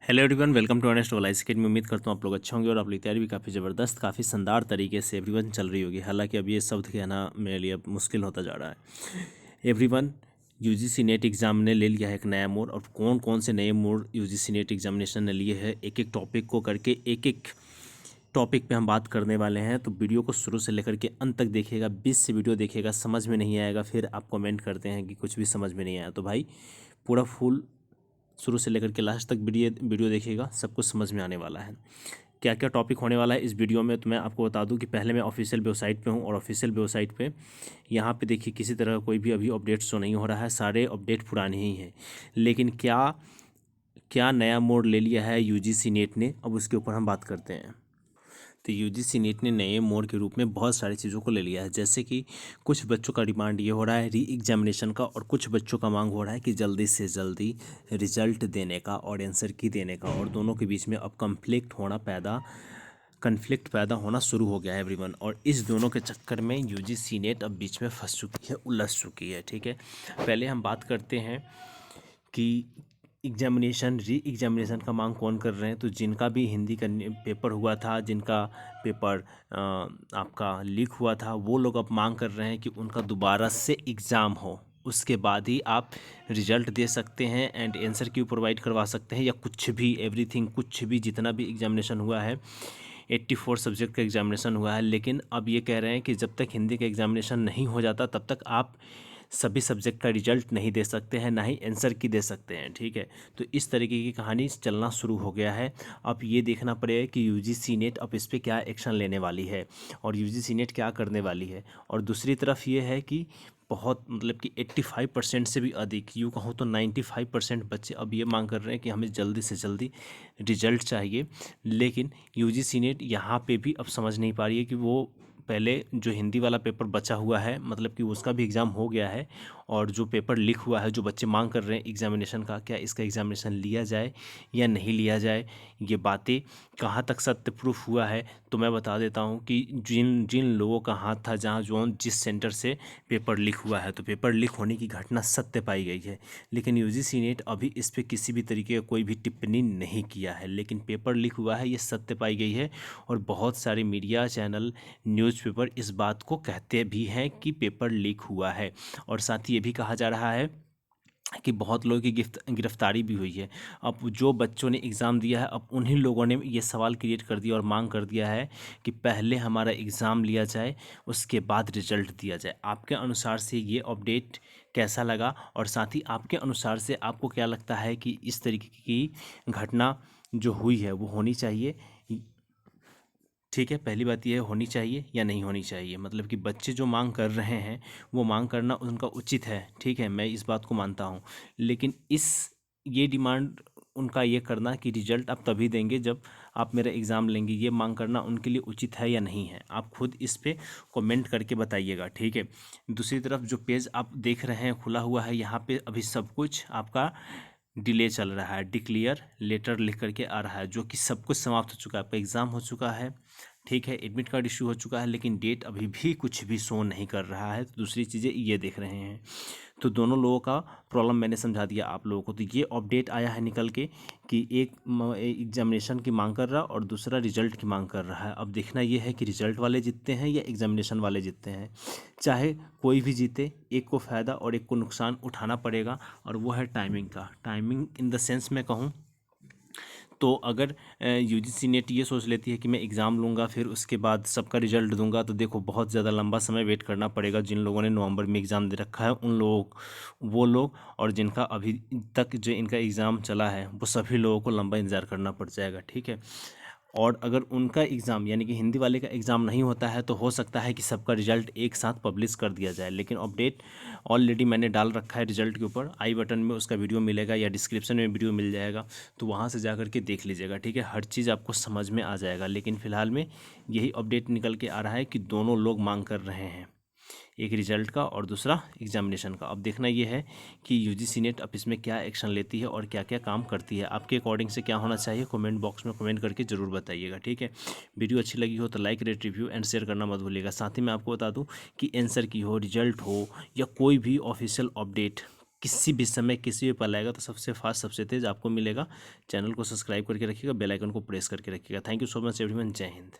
Hello everyone, welcome to honest ओलाइस academy. उम्मीद करता हूँ आप लोग अच्छे होंगे और आप लोग तैयारी भी काफ़ी ज़बरदस्त, काफ़ी शानदार तरीके से एवरीवन चल रही होगी। हालांकि अब ये शब्द कहना मेरे लिए अब मुश्किल होता जा रहा है। एवरीवन, यूजीसी नेट एग्ज़ाम ने ले लिया है एक नया मोड़, और कौन कौन से नए मोड़ यूजीसी नेट एग्जामिनेशन ने लिए हैं, एक एक टॉपिक को करके एक एक टॉपिक पे हम बात करने वाले हैं। तो वीडियो को शुरू से लेकर के अंत तक देखिएगा। 20 से वीडियो देखिएगा, समझ में नहीं आएगा फिर आप कमेंट करते हैं कि कुछ भी समझ में नहीं आया। तो भाई पूरा फुल शुरू से लेकर के लास्ट तक वीडियो देखिएगा, सब कुछ समझ में आने वाला है। क्या क्या टॉपिक होने वाला है इस वीडियो में, तो मैं आपको बता दूं कि पहले मैं ऑफिशियल वेबसाइट पे हूं, और ऑफिशियल वेबसाइट पे यहाँ पे देखिए किसी तरह का कोई भी अभी अपडेट शो नहीं हो रहा है, सारे अपडेट पुराने ही हैं। लेकिन क्या क्या नया मोड़ ले लिया है यूजीसी नेट ने, अब उसके ऊपर हम बात करते हैं। तो यूजीसी नेट ने नए मोड़ के रूप में बहुत सारी चीज़ों को ले लिया है। जैसे कि कुछ बच्चों का डिमांड ये हो रहा है री एग्जामिनेशन का, और कुछ बच्चों का मांग हो रहा है कि जल्दी से जल्दी रिजल्ट देने का और आंसर की देने का, और दोनों के बीच में अब कन्फ्लिक्ट पैदा होना शुरू हो गया है एवरीवन। और इस दोनों के चक्कर में यूजीसी नेट अब बीच में फंस चुकी है, उलझ चुकी है। ठीक है, पहले हम बात करते हैं कि री एग्जामिनेशन का मांग कौन कर रहे हैं। तो जिनका भी हिंदी का पेपर हुआ था, जिनका पेपर आपका लीक हुआ था, वो लोग अब मांग कर रहे हैं कि उनका दोबारा से एग्ज़ाम हो, उसके बाद ही आप रिजल्ट दे सकते हैं एंड आंसर क्यू प्रोवाइड करवा सकते हैं, या कुछ भी एवरीथिंग, कुछ भी जितना भी एग्जामिनेशन हुआ है। 84 सब्जेक्ट का एग्जामिनेशन हुआ है, लेकिन अब ये कह रहे हैं कि जब तक हिंदी का एग्जामिनेशन नहीं हो जाता तब तक आप सभी सब्जेक्ट का रिजल्ट नहीं दे सकते हैं, ना ही आंसर की दे सकते हैं। ठीक है, तो इस तरीके की कहानी चलना शुरू हो गया है। अब ये देखना पड़ेगा कि यूजीसी नेट अब इस पर क्या एक्शन लेने वाली है, और यूजीसी नेट क्या करने वाली है। और दूसरी तरफ ये है कि बहुत मतलब कि 85% से भी अधिक, यूँ कहूँ तो 95% बच्चे अब ये मांग कर रहे हैं कि हमें जल्दी से जल्दी रिजल्ट चाहिए। लेकिन यूजीसी नेट यहाँ पे भी अब समझ नहीं पा रही है कि वो पहले जो हिंदी वाला पेपर बचा हुआ है, मतलब कि उसका भी एग्ज़ाम हो गया है, और जो पेपर लीक हुआ है, जो बच्चे मांग कर रहे हैं एग्ज़ामिनेशन का, क्या इसका एग्ज़ामिनेशन लिया जाए या नहीं लिया जाए, ये बातें कहाँ तक सत्य प्रूफ हुआ है। तो मैं बता देता हूँ कि जिन जिन लोगों का हाथ था, जहाँ जिस सेंटर से पेपर लीक हुआ है, तो पेपर लीक होने की घटना सत्य पाई गई है। लेकिन यूजीसी नेट अभी इस पर किसी भी तरीके का कोई भी टिप्पणी नहीं किया है, लेकिन पेपर लीक हुआ है ये सत्य पाई गई है। और बहुत सारे मीडिया चैनल, न्यूज़पेपर इस बात को कहते भी हैं कि पेपर लीक हुआ है। और साथ ही ये भी कहा जा रहा है कि बहुत लोगों की गिरफ्तारी भी हुई है। अब जो बच्चों ने एग्ज़ाम दिया है, अब उन्हीं लोगों ने ये सवाल क्रिएट कर दिया और मांग कर दिया है कि पहले हमारा एग्ज़ाम लिया जाए, उसके बाद रिजल्ट दिया जाए। आपके अनुसार से ये अपडेट कैसा लगा, और साथ ही आपके अनुसार से आपको क्या लगता है कि इस तरीके की घटना जो हुई है वो होनी चाहिए? ठीक है, पहली बात यह होनी चाहिए या नहीं होनी चाहिए, मतलब कि बच्चे जो मांग कर रहे हैं वो मांग करना उनका उचित है। ठीक है, मैं इस बात को मानता हूँ। लेकिन ये डिमांड उनका ये करना कि रिजल्ट आप तभी देंगे जब आप मेरा एग्ज़ाम लेंगे, ये मांग करना उनके लिए उचित है या नहीं है, आप खुद इस पे कमेंट करके बताइएगा। ठीक है, दूसरी तरफ जो पेज आप देख रहे हैं खुला हुआ है, यहाँ पे अभी सब कुछ आपका डिले चल रहा है। डिक्लेयर लेटर लिख करके आ रहा है, जो कि सब कुछ समाप्त हो चुका है, आपका एग्ज़ाम हो चुका है। ठीक है, एडमिट कार्ड इशू हो चुका है, लेकिन डेट अभी भी कुछ भी शो नहीं कर रहा है। तो दूसरी चीज़ें ये देख रहे हैं। तो दोनों लोगों का प्रॉब्लम मैंने समझा दिया आप लोगों को। तो ये अपडेट आया है निकल के कि एक एग्जामिनेशन की मांग कर रहा और दूसरा रिजल्ट की मांग कर रहा है। अब देखना ये है कि रिजल्ट वाले जीतते हैं या एग्जामिनेशन वाले जीतते हैं। चाहे कोई भी जीते, एक को फ़ायदा और एक को नुकसान उठाना पड़ेगा, और वो है टाइमिंग का। टाइमिंग इन द सेंस मैं कहूँ तो अगर यूजीसी नेट ये सोच लेती है कि मैं एग्ज़ाम लूँगा फिर उसके बाद सबका रिजल्ट दूंगा, तो देखो बहुत ज़्यादा लंबा समय वेट करना पड़ेगा। जिन लोगों ने नवंबर में एग्ज़ाम दे रखा है उन लोगों वो लोग, और जिनका अभी तक जो इनका एग्ज़ाम चला है, वो सभी लोगों को लंबा इंतज़ार करना पड़ जाएगा। ठीक है, और अगर उनका एग्ज़ाम यानी कि हिंदी वाले का एग्ज़ाम नहीं होता है, तो हो सकता है कि सबका रिजल्ट एक साथ पब्लिश कर दिया जाए। लेकिन अपडेट ऑलरेडी मैंने डाल रखा है रिजल्ट के ऊपर, आई बटन में उसका वीडियो मिलेगा या डिस्क्रिप्शन में वीडियो मिल जाएगा, तो वहाँ से जा कर के देख लीजिएगा। ठीक है, हर चीज़ आपको समझ में आ जाएगा। लेकिन फ़िलहाल में यही अपडेट निकल के आ रहा है कि दोनों लोग मांग कर रहे हैं, एक रिजल्ट का और दूसरा एग्जामिनेशन का। अब देखना ये है कि यूजीसी नेट अब इसमें क्या एक्शन लेती है और क्या क्या काम करती है। आपके अकॉर्डिंग से क्या होना चाहिए, कमेंट बॉक्स में कमेंट करके ज़रूर बताइएगा। ठीक है, वीडियो अच्छी लगी हो तो like, rate, review and share करना मत भूलिएगा। साथ ही मैं आपको बता दूं कि आंसर की हो, रिजल्ट हो, या कोई भी ऑफिशियल अपडेट किसी भी समय किसी भी पल आएगा तो सबसे फास्ट सबसे तेज़ आपको मिलेगा। चैनल को सब्सक्राइब करके रखिएगा, बेल आइकन को प्रेस करके रखिएगा। Thank you so much everyone. जय हिंद।